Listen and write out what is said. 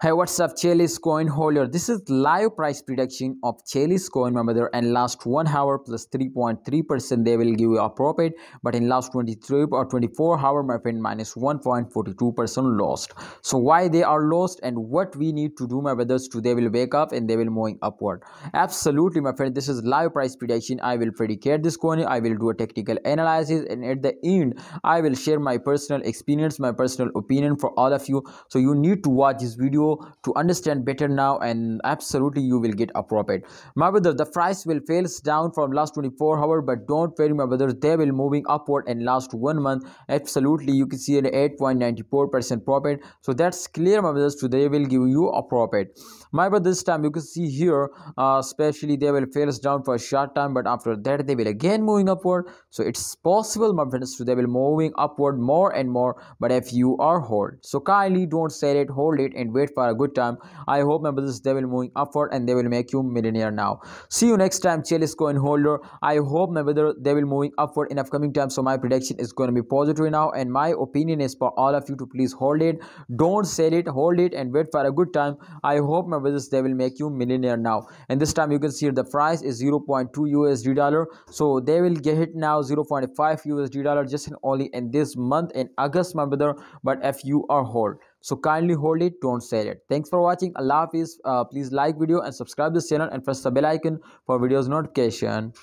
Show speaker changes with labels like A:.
A: Hey, what's up, Chiliz coin holder? This is live price prediction of Chiliz coin, my brother. And last 1 hour plus 3.3% they will give you a profit, but in last 23 or 24 hour, my friend, minus 1.42% lost. So why they are lost and what we need to do, my brothers, to they will wake up and they will moving upward. Absolutely, my friend. This is live price prediction. I will predicate this coin. I will do a technical analysis, and at the end, I will share my personal experience, my personal opinion for all of you. So you need to watch this video to understand better now, and absolutely you will get a profit, my brother. The price will fails down from last 24 hours, but don't worry, my brother, they will moving upward in last 1 month. Absolutely, you can see an 8.94% profit. So that's clear, my brothers. Today will give you a profit, my brother. This time you can see here, especially they will fails down for a short time, but after that they will again moving upward. So it's possible, my friends, they will moving upward more and more. But if you are hold, so kindly don't sell it, hold it and wait for a good time. I hope, my brothers, they will moving upward and they will make you millionaire now. See you next time, Chiliz coin holder. I hope, my brother, they will moving upward in upcoming time. So my prediction is going to be positive now, and my opinion is for all of you to please hold it, don't sell it, hold it and wait for a good time. I hope, my brothers, they will make you millionaire now. And this time you can see the price is 0.2 USD dollar. So they will get it now 0.5 USD dollar just in only in this month in August, my brother. But if you are hold, so kindly hold it, don't sell it. Thanks for watching. Allah Hafiz. Please like video and subscribe this channel and press the bell icon for videos notification.